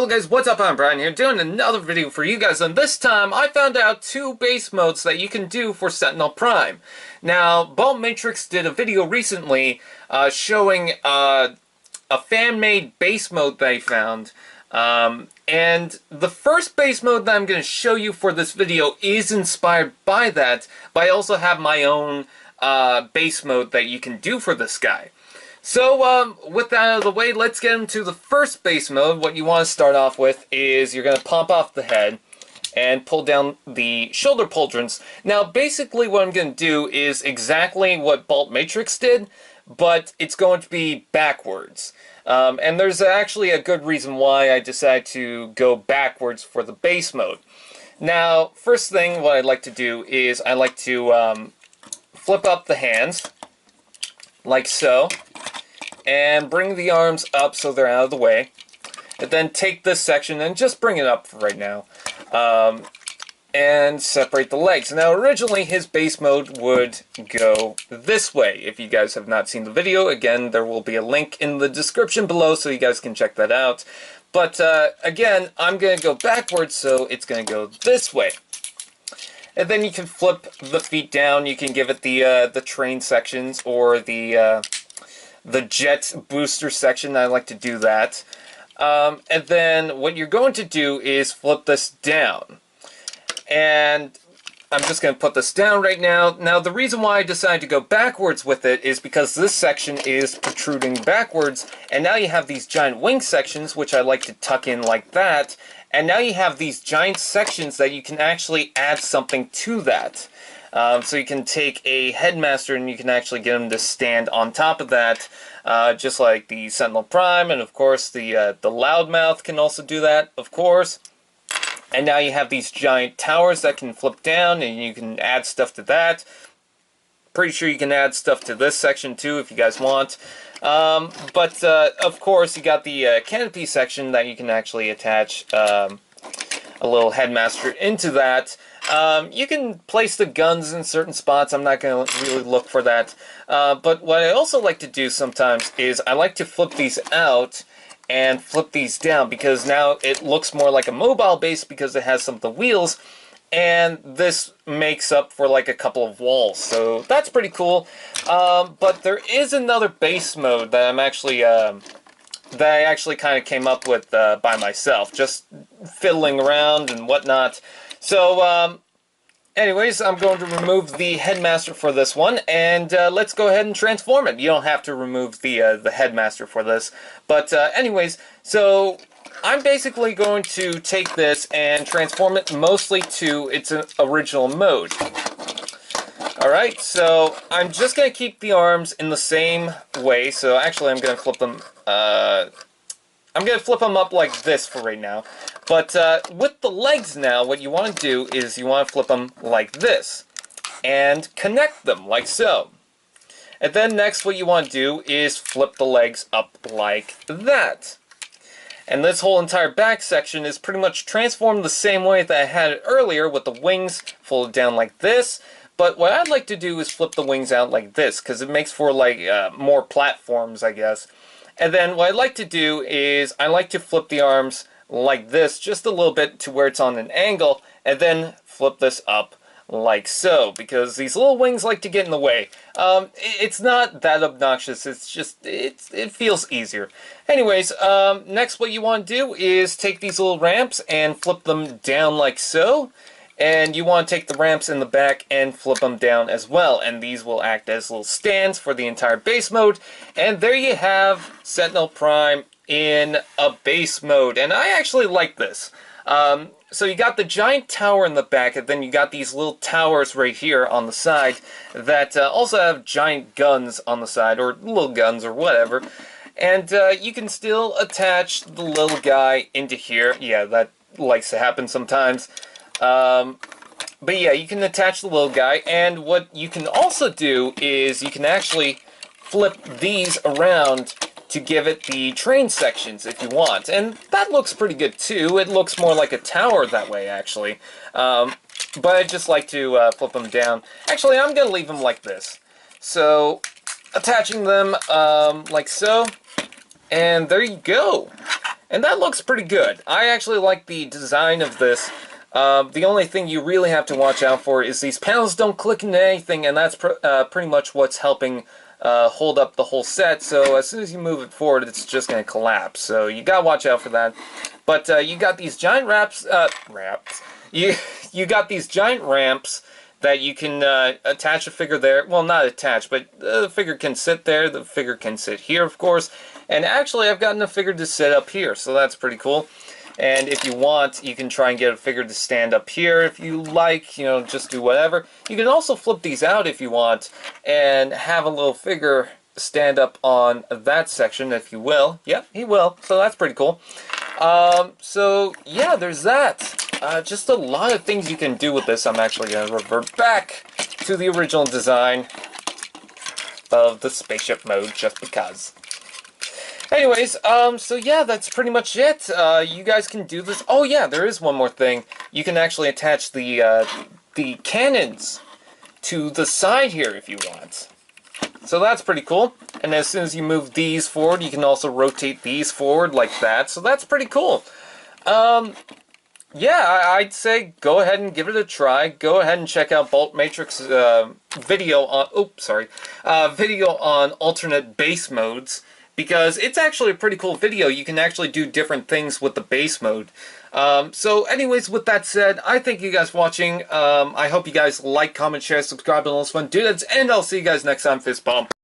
Hello guys, what's up? I'm Brian here, doing another video for you guys, and this time I found out 2 base modes that you can do for Sentinel Prime. Now, Baltmatrix did a video recently showing a fan-made base mode they found, and the first base mode that I'm going to show you for this video is inspired by that, but I also have my own base mode that you can do for this guy. So, with that out of the way, let's get into the first base mode. What you want to start off with is you're going to pop off the head and pull down the shoulder pauldrons. Now, basically what I'm going to do is exactly what Baltmatrix did, but it's going to be backwards. And there's actually a good reason why I decided to go backwards for the base mode. Now, first thing what I'd like to do is I like to flip up the hands, like so. And bring the arms up so they're out of the way. And then take this section and just bring it up for right now. And separate the legs. Now, originally, his base mode would go this way. If you guys have not seen the video, again, there will be a link in the description below so you guys can check that out. But, again, I'm going to go backwards, so it's going to go this way. And then you can flip the feet down. You can give it the train sections or the jet booster section. I like to do that. And then what you're going to do is flip this down. And I'm just going to put this down right now. Now, the reason why I decided to go backwards with it is because this section is protruding backwards. And now you have these giant wing sections, which I like to tuck in like that. And now you have these giant sections that you can actually add something to that. So you can take a headmaster and you can actually get him to stand on top of that, just like the Sentinel Prime, and of course the Loudmouth can also do that, of course. And now you have these giant towers that can flip down, and you can add stuff to that. Pretty sure you can add stuff to this section too if you guys want. But of course you got the canopy section that you can actually attach a little headmaster into that. You can place the guns in certain spots. I'm not going to really look for that. But what I also like to do sometimes is I like to flip these out and flip these down, because now it looks more like a mobile base because it has some of the wheels, and this makes up for like a couple of walls. So that's pretty cool. But there is another base mode that I'm actually that I actually kind of came up with by myself, just fiddling around and whatnot. So, anyways, I'm going to remove the headmaster for this one, and let's go ahead and transform it. You don't have to remove the headmaster for this, but anyways, so I'm basically going to take this and transform it mostly to its original mode. Alright, so I'm just going to keep the arms in the same way, so actually I'm going to flip them, up like this for right now. But with the legs now, what you want to do is you want to flip them like this. And connect them like so. And then next what you want to do is flip the legs up like that. And this whole entire back section is pretty much transformed the same way that I had it earlier, with the wings folded down like this. But what I'd like to do is flip the wings out like this, because it makes for like more platforms, I guess. And then what I like to do is I like to flip the arms like this, just a little bit to where it's on an angle, and then flip this up like so, because these little wings like to get in the way. It's not that obnoxious, it's just, it feels easier. Anyways, next what you want to do is take these little ramps and flip them down like so. And you want to take the ramps in the back and flip them down as well. And these will act as little stands for the entire base mode. And there you have Sentinel Prime in a base mode. And I actually like this. So you got the giant tower in the back, and then you got these little towers right here on the side that also have giant guns on the side, or little guns or whatever. And you can still attach the little guy into here. Yeah, that likes to happen sometimes. But yeah, you can attach the little guy, and what you can also do is you can actually flip these around to give it the train sections if you want. And that looks pretty good too. It looks more like a tower that way, actually. But I just like to flip them down. Actually, I'm going to leave them like this. So, attaching them like so, and there you go. And that looks pretty good. I actually like the design of this. The only thing you really have to watch out for is these panels don't click into anything, and that's pretty much what's helping hold up the whole set. So as soon as you move it forward, it's just going to collapse. So you got to watch out for that. But you got these giant You got these giant ramps that you can attach a figure there. Well, not attach, but the figure can sit there. The figure can sit here, of course. And actually, I've gotten a figure to sit up here, so that's pretty cool. And if you want, you can try and get a figure to stand up here if you like, you know, just do whatever. You can also flip these out if you want and have a little figure stand up on that section, if you will. Yep, he will, so that's pretty cool. So, yeah, there's that. Just a lot of things you can do with this. I'm actually going to revert back to the original design of the spaceship mode, just because. Anyways, so yeah, that's pretty much it. You guys can do this. Oh yeah, there is one more thing. You can actually attach the cannons to the side here if you want. So that's pretty cool. And as soon as you move these forward, you can also rotate these forward like that. So that's pretty cool. Yeah, I'd say go ahead and give it a try. Go ahead and check out Baltmatrix video on video on alternate base modes, because it's actually a pretty cool video. You can actually do different things with the base mode. So anyways, with that said, I thank you guys for watching. I hope you guys like, comment, share, subscribe, and all this fun. Dudes, and I'll see you guys next time. Fist bump.